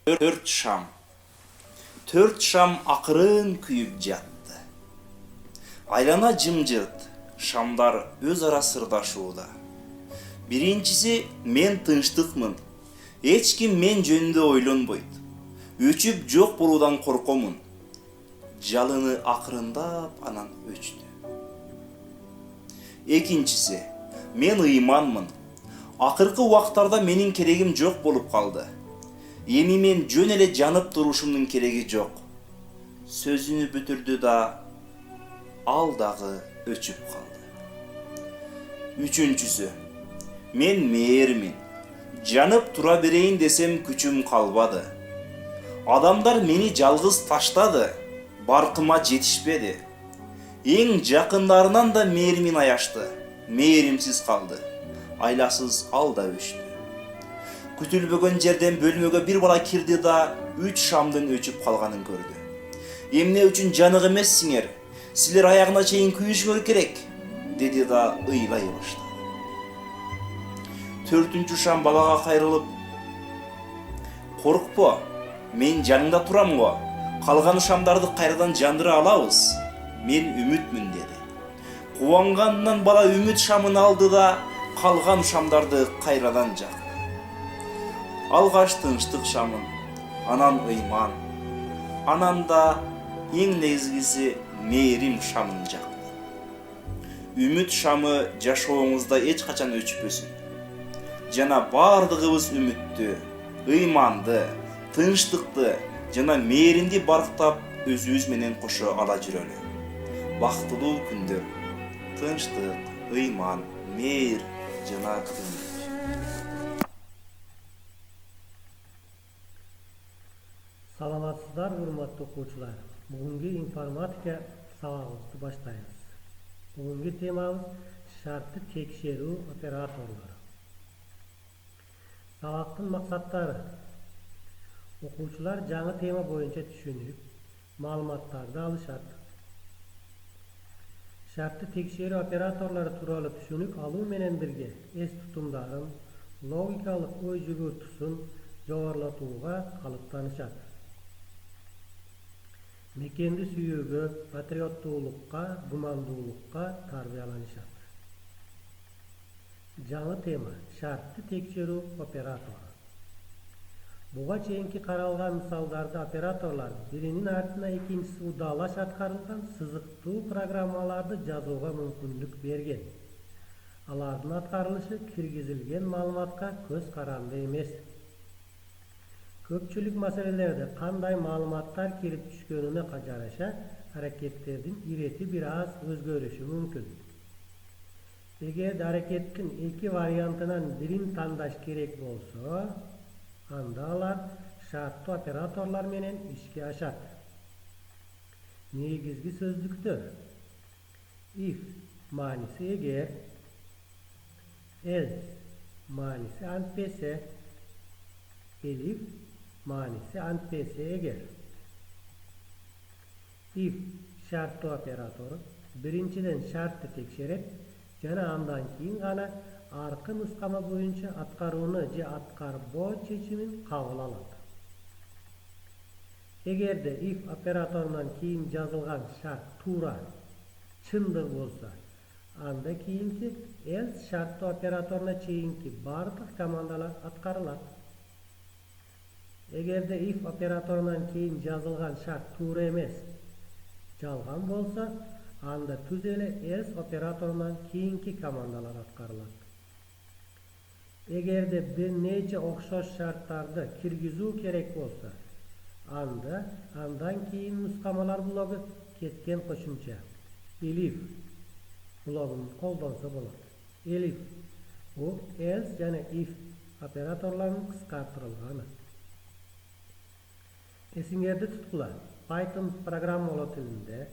Төрт шам. Төрт шам акырын күйүп жатты. Айлана жымжырт, шамдар өз ара сырдашууда. Биринчиси, мен тынчтыкмын. Эч ким мен жөнүндө ойлонбойт. Өчүп жок болуудан коркомун. Жалыны акырындап анан өчтү. Экинчиси, мен ыйманмын. Акыркы убактарда менин керегим жок болуп калды. Эми мен жөн эле жанып турушумдун кереги жок. Сөзүнү бүтүрдү да, ал дагы өчүп калды. Үчүнчүсү, мен мээрмин. Жанып тура берейин десем күчүм калбады. Адамдар мени жалгыз таштады, баркыма жетишпеди. Эң жакындарынан да мээримин аяшты, мээримсиз калды. Айласыз ал да өчтү. Күтүлбөгөн жерден бөлмөгө бир бала кирди да 3 шамдын өчүп калганын көрдү. Эмне үчүн жанык эмессиңер? Силер аягына чейин күйүшүңөр керек, деди да ыйлай баштады. 4-үнчү шам балага кайрылып, коркпо, мен жаныңда турам го. Калган шамдарды кайрадан жандыра алабыз. Мен үмүтмүн деди. Кубанганынан бала үмүт шамын алды да калган шамдарды кайрадан жакты. Алгаш тынчтык шамын, анан ыйман, анан да эң негизгиси мээрим шамын жакты. Үмүт шамы жашооңузда эч качан өчпөсүн. Жана бардыгыбыз үмүттү, ыйманды, тынчтыкты жана мээримди барктап өзүбүз менен кошо ала жүрөлү. Бактылуу күндөр, тынчтык, ыйман, мээр жана үмүт. Саламатсыздар, урматтуу окуучулар. Бүгүнкү информатика сабагыбызды баштайбыз. Бүгүнкү темабыз шартты текшерүү операторлору. Сабактын максаттары: окуучулар жаңы тема боюнча түшүнүп, маалыматтарды алышат. Шартты текшерүү операторлору тууралуу түшүнүк алуу менен бирге эс тутумдарын, логикалык ой жүгүртүүсүн жогорулатууга калыптанышат. Мекенди сүйүүгө, патриоттуулукка, гумандуулукка тарбияланышат. Жаңы тема: шартты текшерүү оператору. Буга чейинки каралган мисалдарда операторлор биринин артына экинчиси удаалаш аткарылган сызыктуу программаларды жазууга мүмкүндүк берген. Алардын аткарылышы киргизилген маалыматка көз каранды эмес. Көпчүлүк маселелерде кандай маалыматтар кирип түшкөнүнө жараша аракеттердин ирети бир аз өзгөрүшү мүмкүн. Эгерде аракеттин эки вариантынан бирин тандаш керек болсо, анда алар шарттуу операторлор менен ишке ашат. Негизги сөздүктөр: if мааниси эгер, else мааниси антпесе, elif мааниси антпесе эгер. If шарттуу оператору биринчиден шартты текшерет жана андан кийин гана аркы нускама боюнча аткарууну же аткарбоо чечимин кабыл алат. Эгерде if операторунан кийин жазылган шарт туура, чындык болсо, анда кийинки else шарттуу операторуна чейинки бардык командалар аткарылат. Эгерде if операторунан кийин жазылган шарт туура эмес, жалган болсо, анда түз эле else операторунан кийинки командалар аткарылат. Эгерде бир нече окшош шарттарды киргизүү керек болсо, андан кийин нускамалар блогу кеткен кошумча elif блогун колдонсо болот. Elif бул else жана if операторлорунун кыскартылганы. Эсиңерде туткула, Python программалоо тилинде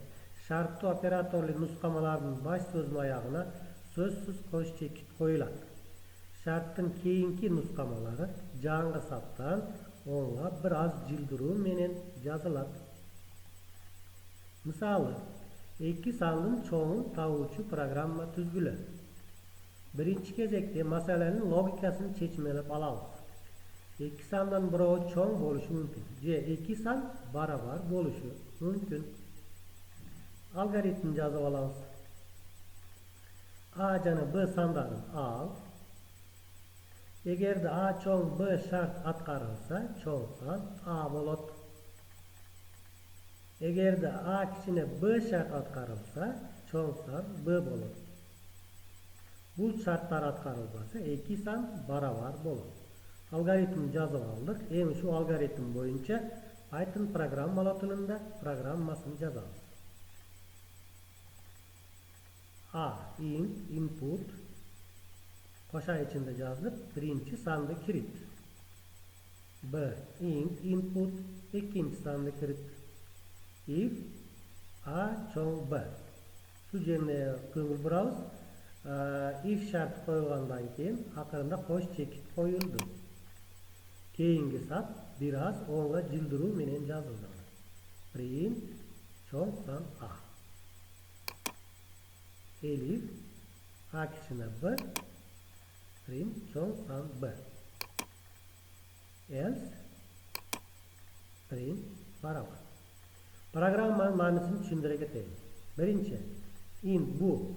шарттуу операторлуу нускамалардын баш сөзүнүн аягына сөзсүз кош чекит коюлат. Шарттын кийинки нускамалары жаңы саптан оңга бир аз жылдыруу менен жазылат. Мисалы, 2 сандын чоңун табуучу программа түзгүлө. Биринчи кезекте маселенин логикасын чечмелеп алабыз. 2 sandan birovi çoğ boluşu mümkün. C 2 san barabar boluşu mümkün. Algoritm yazıp alamiz. A jana B sandarini al. Egerde A çoğ B şart atkarılsa çoğ san A bolat. Egerde A kichine B şart atkarılsa çoğ san B bolat. Bu şartlar atkarılmasa 2 san barabar bolat. Algoritm yazıp aldık. Endi şu algoritm boyunca Python programmalao tilinde programmasını yazalım. A int input koşa içinde yazılıp birinci sandı kirit. B int input ikinci sandı kirit. If A çoğ B. Şu yerine köngül burabız. If şartı koyulgandan keyin akırında koş çekit koyuldu. Keyingi sat biraz oňa jildiruw menen yazıldı. Print çoğ san A. Elif A kichine B print çoğ san B. Else print barabar. Programmanın manysını düşündüre keteyim. Birinci int bu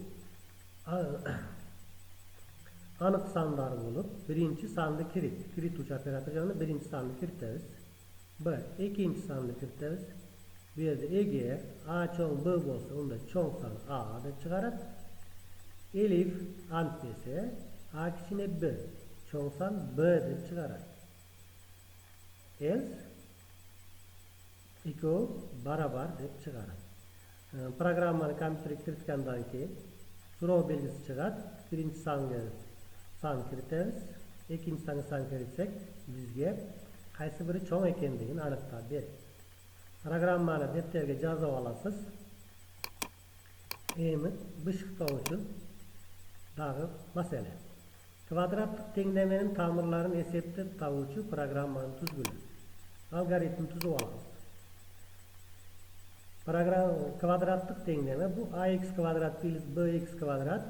anık sanlar bulup birinci sandı kirit. Kirit uç operatörünü birinci sandı kiritteriz. B ikinci sandı kiritteriz. Bir de eğer A çoğ B bolsa onda çoğ san A da çıkarat. Elif ant dese A kichine B çoğ san B de çıkarat. Else ikov barabar dep çıkarat. Programmanı kompüterge kiritgandan keyin surov belgisi çıkat. Birinci san kiritteriz. İkinci san kiritsek bizge qaysi biri çoğ ekenligini aniqlab beradi. Programmani defterge yazıp alasız. Endi bışıqtao üçün dagı masele. Kvadratlık tenglemenin tamirlarini esepte tavuvchi programmanın tuzguni. Algoritm tuzup alamiz. Kvadratlık tengleme bu ax kvadrat plus bx kvadrat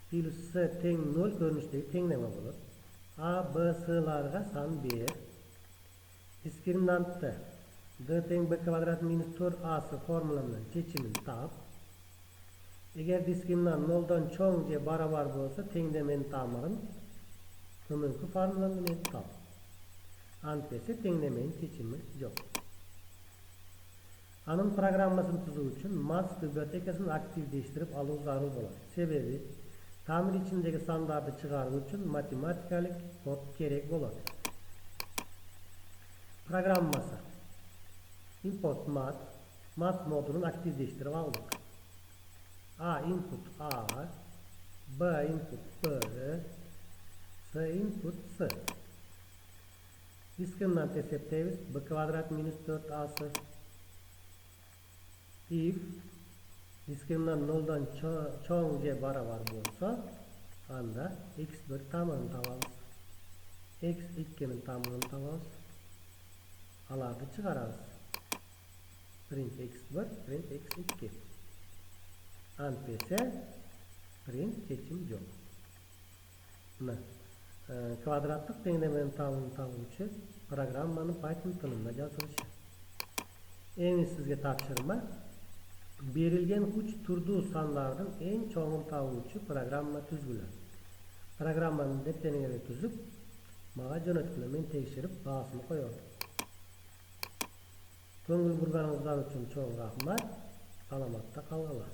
plus c teng 0 görünüşteki tengleme olur. A, B, c'larga san 1. Diskriminantda d teng b kvadrat minus 4ac formulanın çeçimini tap. Eğer diskriminant 0'dan çoğ je barabar bolsa tenglemenin tamirin tömenki formulanın tap. Ant ese tenglemenin çeçimi yok. Anın programmasını tuzup üçün Math bibliotekasını aktivleştirip aluu zarur bolar. Sebebi tamir içindeki sandardı çıkarуу üçün matematikalik kod gerek bolar. Programması import math modunun aktivleştirip aldık. A input A, B input B, C input C. Diskriminant esepteybiz. B kvadrat minus 4ac. If diskriminant 0'dan çoğ je barabar bolsa anda x1 tamirini tabamiz. x2'nin tamirini tabamiz. Alardı çıkararız. Print x1, print x2. Ant ese print çeçim yok. Kvadratlık tenglemenin tamirini tabuvchi programmanın Python tilinde yazılışı. Endi sizge tapşırma. Berilgen uç turduğu sanlardan en çoğunu tavuvchi programma tuzgular. Programmanın defterine tuzup maga jönötküle men tekşirip bahasını koyarım. Köngül burganыңızdan üçün çoğun rahmat. Salamatda kalgılar.